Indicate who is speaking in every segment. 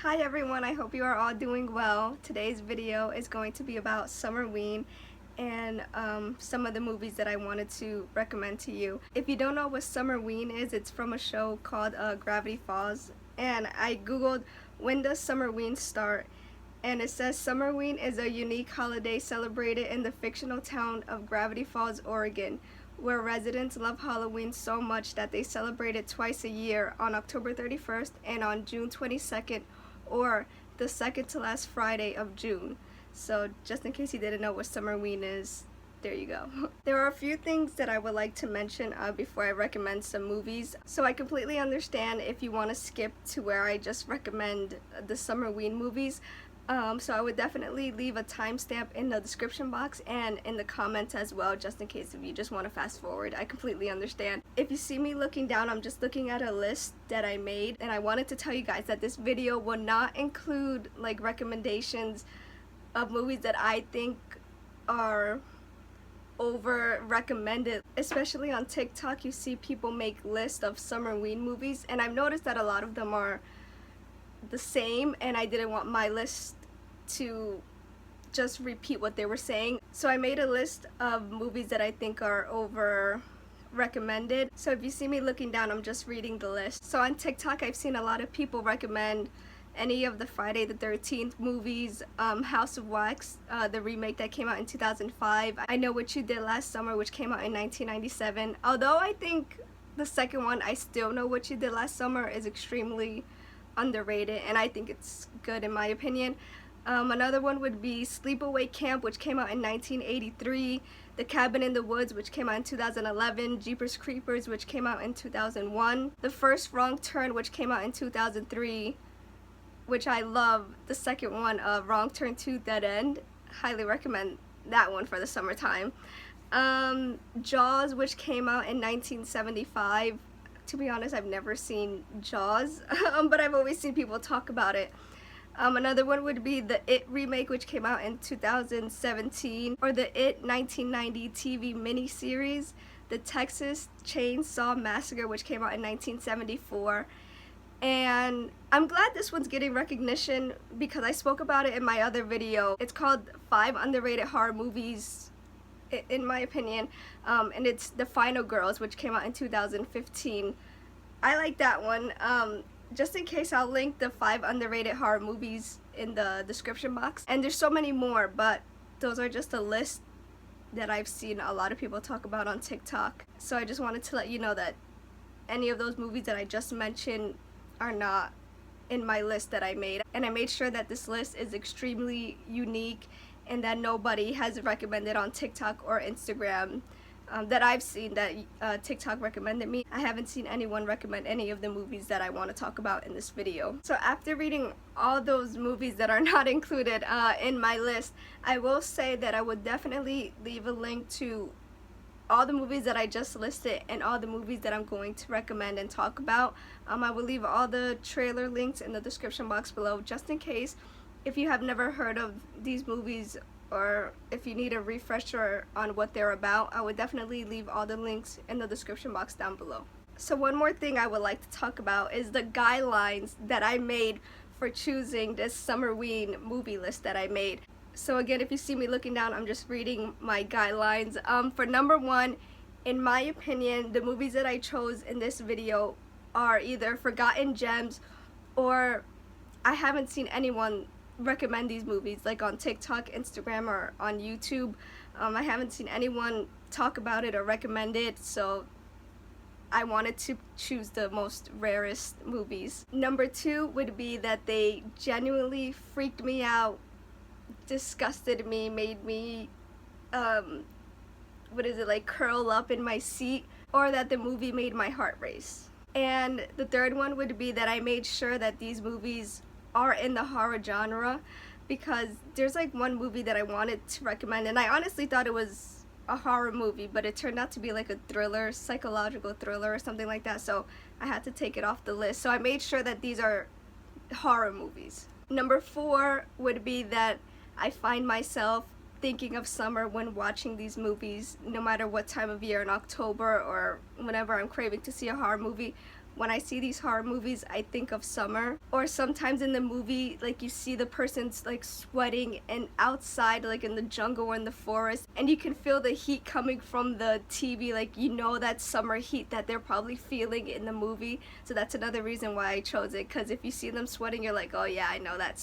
Speaker 1: Hi everyone, I hope you are all doing well. Today's video is going to be about Summerween and some of the movies that I wanted to recommend to you. If you don't know what Summerween is, it's from a show called Gravity Falls, and I googled when does Summerween start, and it says Summerween is a unique holiday celebrated in the fictional town of Gravity Falls, Oregon, where residents love Halloween so much that they celebrate it twice a year, on October 31st and on June 22nd, or the second to last Friday of June. So just in case you didn't know what Summerween is, there you go. There are a few things that I would like to mention before I recommend some movies. So I completely understand if you want to skip to where I just recommend the Summerween movies. So I would definitely leave a timestamp in the description box and in the comments as well, just in case if you just want to fast forward. I completely understand. If you see me looking down, I'm just looking at a list that I made, and I wanted to tell you guys that this video will not include like recommendations of movies that I think are over recommended. Especially on TikTok, you see people make lists of Summerween movies, and I've noticed that a lot of them are the same, and I didn't want my list to just repeat what they were saying. So I made a list of movies that I think are over recommended. So if you see me looking down, I'm just reading the list. So on TikTok, I've seen a lot of people recommend any of the Friday the 13th movies, House of Wax, the remake that came out in 2005, I Know What You Did Last Summer, which came out in 1997. Although I think the second one, I Still Know What You Did Last Summer, is extremely underrated, and I think it's good in my opinion. Another one would be Sleepaway Camp, which came out in 1983, The Cabin in the Woods, which came out in 2011, Jeepers Creepers, which came out in 2001, The First Wrong Turn, which came out in 2003, which I love. The second one, Wrong Turn 2 Dead End, highly recommend that one for the summertime. Jaws, which came out in 1975. To be honest, I've never seen Jaws, but I've always seen people talk about it. Another one would be the It remake, which came out in 2017, or the It 1990 TV miniseries, the Texas Chainsaw Massacre, which came out in 1974. And I'm glad this one's getting recognition because I spoke about it in my other video. It's called 5 Underrated Horror Movies, in my opinion, and it's The Final Girls, which came out in 2015. I like that one. Just in case, I'll link the 5 underrated horror movies in the description box, and there's so many more, but those are just a list that I've seen a lot of people talk about on TikTok. So I just wanted to let you know that any of those movies that I just mentioned are not in my list that I made, and I made sure that this list is extremely unique and that nobody has recommended on TikTok or Instagram that I've seen that TikTok recommended me. I haven't seen anyone recommend any of the movies that I want to talk about in this video. So after reading all those movies that are not included in my list, I will say that I would definitely leave a link to all the movies that I just listed and all the movies that I'm going to recommend and talk about. I will leave all the trailer links in the description box below, just in case if you have never heard of these movies, or if you need a refresher on what they're about. I would definitely leave all the links in the description box down below. So one more thing I would like to talk about is the guidelines that I made for choosing this Summerween movie list that I made. So again, if you see me looking down, I'm just reading my guidelines. For number 1, in my opinion, the movies that I chose in this video are either forgotten gems, or I haven't seen anyone recommend these movies, like on TikTok, Instagram, or on YouTube. I haven't seen anyone talk about it or recommend it, so I wanted to choose the most rarest movies. Number 2 would be that they genuinely freaked me out, disgusted me, made me curl up in my seat, or that the movie made my heart race. And the third one would be that I made sure that these movies are in the horror genre, because there's like one movie that I wanted to recommend, and I honestly thought it was a horror movie, but it turned out to be like a thriller, psychological thriller or something like that, so I had to take it off the list. So I made sure that these are horror movies. Number 4 would be that I find myself thinking of summer when watching these movies, no matter what time of year, in October or whenever I'm craving to see a horror movie. when I see these horror movies, I think of summer. Or sometimes in the movie, like you see the person's like sweating and outside, like in the jungle or in the forest, and you can feel the heat coming from the TV, like you know that summer heat that they're probably feeling in the movie. So that's another reason why I chose it, because if you see them sweating, you're like, oh yeah, I know that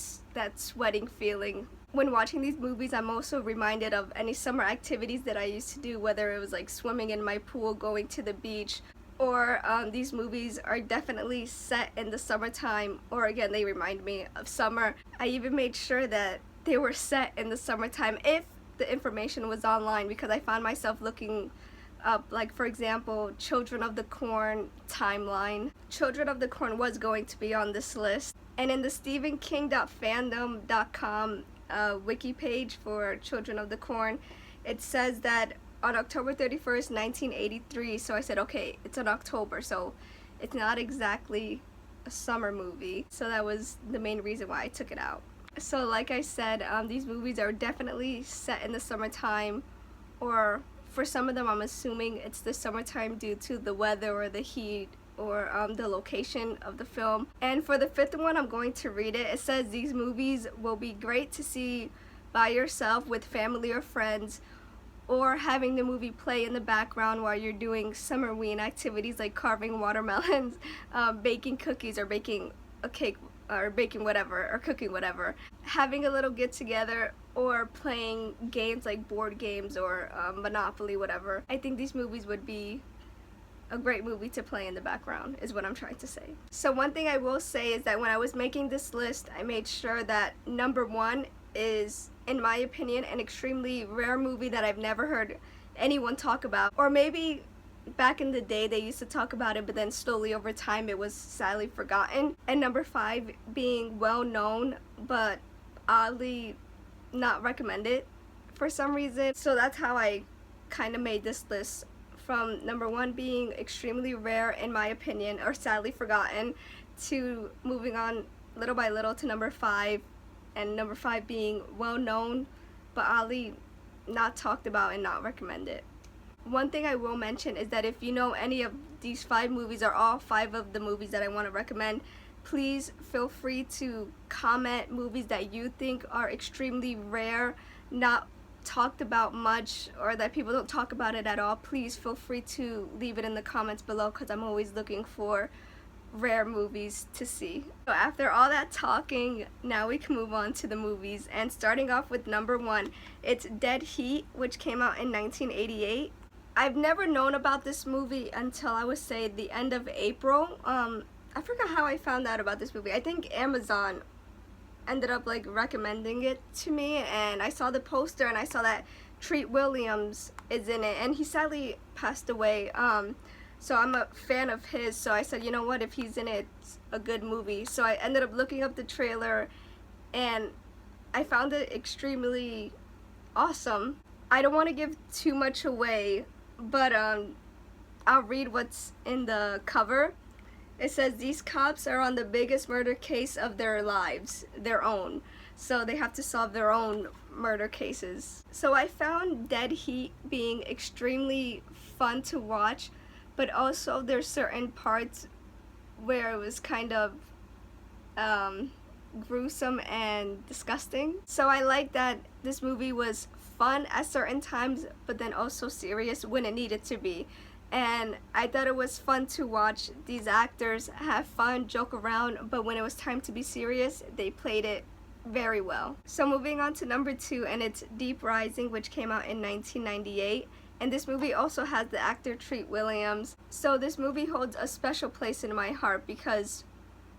Speaker 1: sweating feeling. When watching these movies, I'm also reminded of any summer activities that I used to do, whether it was like swimming in my pool, going to the beach, or these movies are definitely set in the summertime, or again, they remind me of summer. I even made sure that they were set in the summertime if the information was online, because I found myself looking up, like for example, Children of the Corn timeline. Children of the Corn was going to be on this list, and in the StephenKing.fandom.com wiki page for Children of the Corn, it says that on October 31st, 1983, so I said, okay, it's in October, so it's not exactly a summer movie, so that was the main reason why I took it out. So like I said, these movies are definitely set in the summertime, or for some of them I'm assuming it's the summertime due to the weather or the heat, or the location of the film. And for the fifth one, I'm going to read it. It says these movies will be great to see by yourself, with family or friends, or having the movie play in the background while you're doing Summerween activities like carving watermelons, baking cookies, or baking a cake, or baking whatever, or cooking whatever. Having a little get together, or playing games like board games or Monopoly, whatever. I think these movies would be a great movie to play in the background, is what I'm trying to say. So one thing I will say is that when I was making this list, I made sure that number one is, in my opinion, an extremely rare movie that I've never heard anyone talk about. Or maybe back in the day they used to talk about it, but then slowly over time it was sadly forgotten. And number five being well known, but oddly not recommended for some reason. So that's how I kind of made this list, from number one being extremely rare in my opinion, or sadly forgotten, to moving on little by little to number five, and number five being well known but oddly not talked about and not recommended. One thing I will mention is that if you know any of these five movies, or all five of the movies that I want to recommend, please feel free to comment movies that you think are extremely rare, not talked about much, or that people don't talk about it at all. Please feel free to leave it in the comments below, because I'm always looking for rare movies to see. So after all that talking, now we can move on to the movies, and starting off with number one, it's Dead Heat, which came out in 1988. I've never known about this movie until I would say the end of April. I forgot how I found out about this movie. I think Amazon ended up like recommending it to me, and I saw the poster and I saw that Treat Williams is in it, and he sadly passed away. So I'm a fan of his, so I said, you know what, if he's in it, it's a good movie. So I ended up looking up the trailer, and I found it extremely awesome. I don't want to give too much away, but I'll read what's in the cover. It says, these cops are on the biggest murder case of their lives, their own. So they have to solve their own murder cases. So I found Dead Heat being extremely fun to watch, but also there's certain parts where it was kind of gruesome and disgusting. So I like that this movie was fun at certain times, but then also serious when it needed to be. And I thought it was fun to watch these actors have fun, joke around, but when it was time to be serious, they played it very well. So moving on to number two, and it's Deep Rising, which came out in 1998. And this movie also has the actor Treat Williams. So this movie holds a special place in my heart, because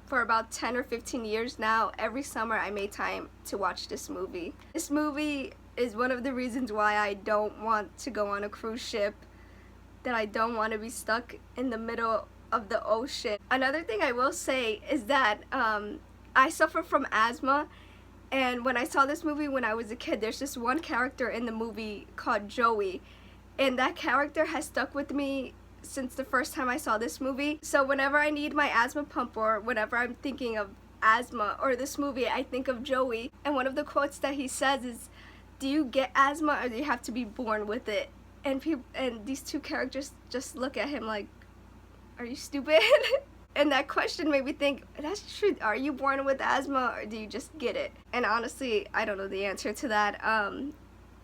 Speaker 1: for about 10 or 15 years now, every summer I made time to watch this movie. This movie is one of the reasons why I don't want to go on a cruise ship, that I don't want to be stuck in the middle of the ocean. Another thing I will say is that I suffer from asthma, and when I saw this movie when I was a kid, there's this one character in the movie called Joey, and that character has stuck with me since the first time I saw this movie. So whenever I need my asthma pump, or whenever I'm thinking of asthma or this movie, I think of Joey. And one of the quotes that he says is, do you get asthma, or do you have to be born with it? And these two characters just look at him like, are you stupid? And that question made me think, that's true, are you born with asthma or do you just get it? And honestly, I don't know the answer to that.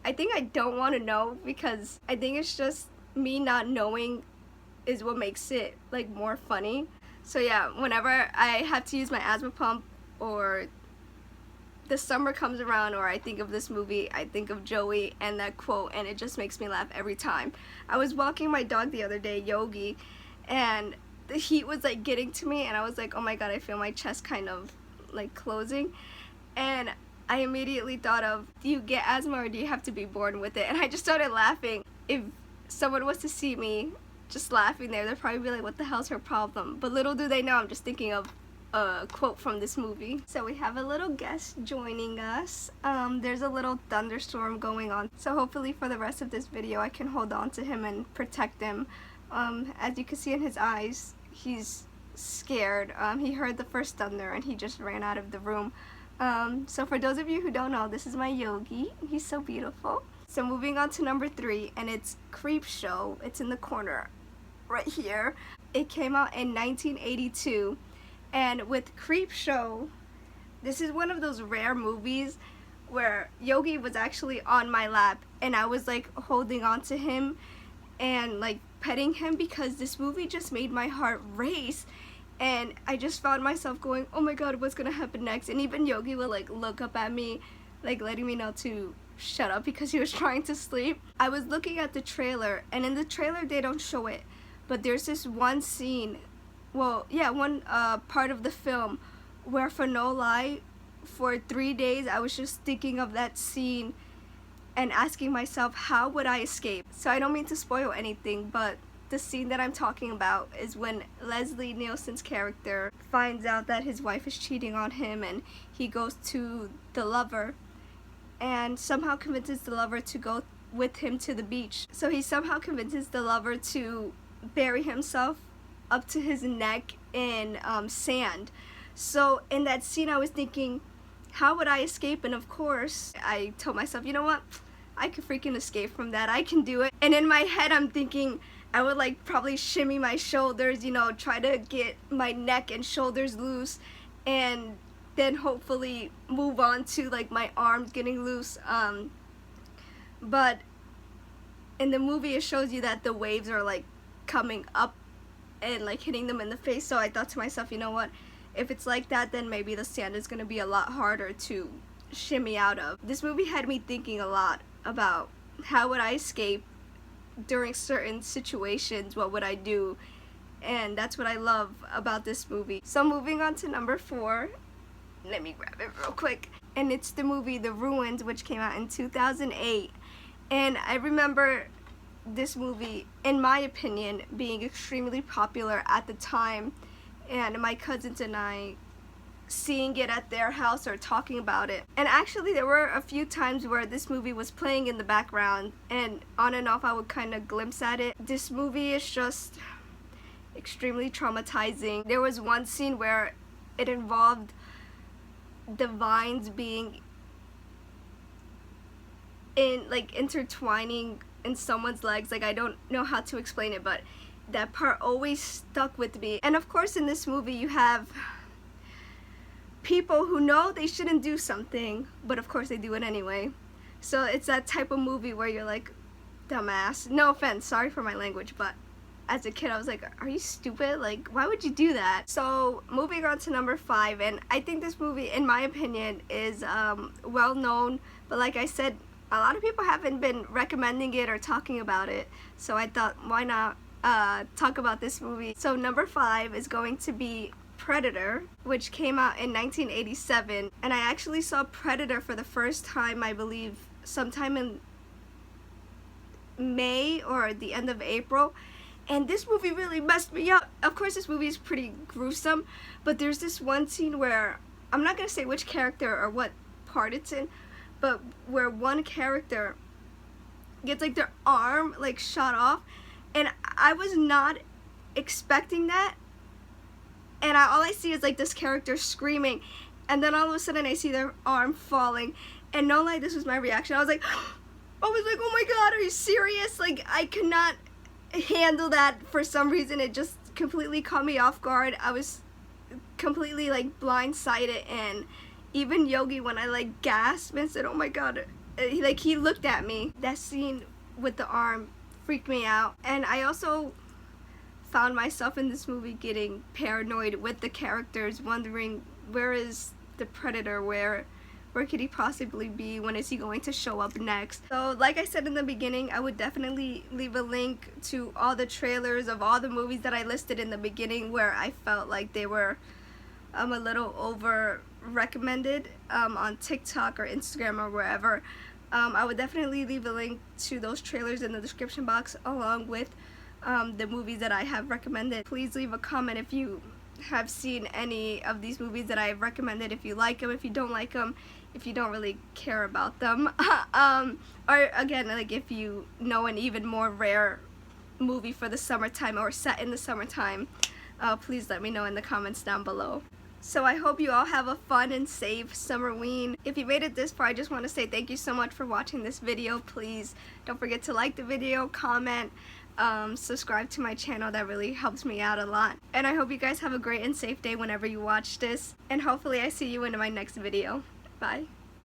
Speaker 1: I think I don't want to know, because I think it's just me not knowing is what makes it like more funny. So yeah, whenever I have to use my asthma pump, or the summer comes around, or I think of this movie, I think of Joey and that quote, and it just makes me laugh every time. I was walking my dog the other day, Yogi, and the heat was like getting to me, and I was like, oh my god, I feel my chest kind of like closing, and I immediately thought of, do you get asthma or do you have to be born with it? And I just started laughing. If someone was to see me just laughing there, they'd probably be like, what the hell's her problem? But little do they know I'm just thinking of a quote from this movie. So we have a little guest joining us. There's a little thunderstorm going on, so hopefully for the rest of this video I can hold on to him and protect him. As you can see in his eyes, he's scared. He heard the first thunder and he just ran out of the room. So for those of you who don't know, this is my Yogi. He's so beautiful. So moving on to number 3, and it's Creepshow. It's in the corner right here. It came out in 1982, and with Creepshow, this is one of those rare movies where Yogi was actually on my lap and I was like holding on to him and like petting him, because this movie just made my heart race, and I just found myself going, oh my god, what's gonna happen next? And even Yogi would like look up at me, like letting me know to shut up because he was trying to sleep. I was looking at the trailer, and in the trailer they don't show it, but there's this one scene, well yeah, one part of the film where, for no lie, for 3 days I was just thinking of that scene and asking myself, how would I escape? So I don't mean to spoil anything, but the scene that I'm talking about is when Leslie Nielsen's character finds out that his wife is cheating on him, and he goes to the lover and somehow convinces the lover to go with him to the beach. So he somehow convinces the lover to bury himself up to his neck in sand. So in that scene I was thinking, how would I escape? And of course I told myself, you know what, I could freaking escape from that, I can do it. And in my head I'm thinking I would like probably shimmy my shoulders, you know, try to get my neck and shoulders loose, and then hopefully move on to like my arms getting loose. But in the movie it shows you that the waves are like coming up and like hitting them in the face. So I thought to myself, you know what, if it's like that, then maybe the sand is gonna be a lot harder to shimmy out of. This movie had me thinking a lot about how would I escape during certain situations, what would I do, and that's what I love about this movie. So moving on to number 4, let me grab it real quick, and it's the movie The Ruins, which came out in 2008. And I remember this movie, in my opinion, being extremely popular at the time, and my cousins and I seeing it at their house or talking about it. And actually there were a few times where this movie was playing in the background, and on and off I would kind of glimpse at it. This movie is just extremely traumatizing. There was one scene where it involved the vines being in like intertwining in someone's legs. Like, I don't know how to explain it, but that part always stuck with me. And of course in this movie you have people who know they shouldn't do something, but of course they do it anyway. So it's that type of movie where you're like, dumbass. No offense, sorry for my language, but as a kid I was like, are you stupid? Like, why would you do that? So moving on to number 5, and I think this movie, in my opinion, is well known, but like I said, a lot of people haven't been recommending it or talking about it, so I thought, why not talk about this movie. So number 5 is going to be Predator, which came out in 1987, and I actually saw Predator for the first time, I believe, sometime in May or the end of April, and this movie really messed me up. Of course this movie is pretty gruesome, but there's this one scene where, I'm not gonna say which character or what part it's in, but where one character gets like their arm like shot off, and I was not expecting that, and all I see is like this character screaming, and then all of a sudden I see their arm falling, and no lie, this was my reaction. I was like, oh my god, are you serious? Like, I could not handle that for some reason. It just completely caught me off guard. I was completely like blindsided, and even Yogi, when I like gasped and said, "Oh my god," he looked at me. That scene with the arm freaked me out. And I also found myself in this movie getting paranoid with the characters, wondering where is the predator, where could he possibly be, when is he going to show up next. So like I said in the beginning, I would definitely leave a link to all the trailers of all the movies that I listed in the beginning where I felt like they were a little over recommended on TikTok or Instagram or wherever. I would definitely leave a link to those trailers in the description box along with the movies that I have recommended. Please leave a comment if you have seen any of these movies that I have recommended, if you like them, if you don't like them, if you don't really care about them, or again, like if you know an even more rare movie for the summertime or set in the summertime, please let me know in the comments down below. So I hope you all have a fun and safe Summerween. If you made it this far, I just want to say thank you so much for watching this video. Please don't forget to like the video, comment, subscribe to my channel. That really helps me out a lot. And I hope you guys have a great and safe day whenever you watch this. And hopefully I see you in my next video. Bye.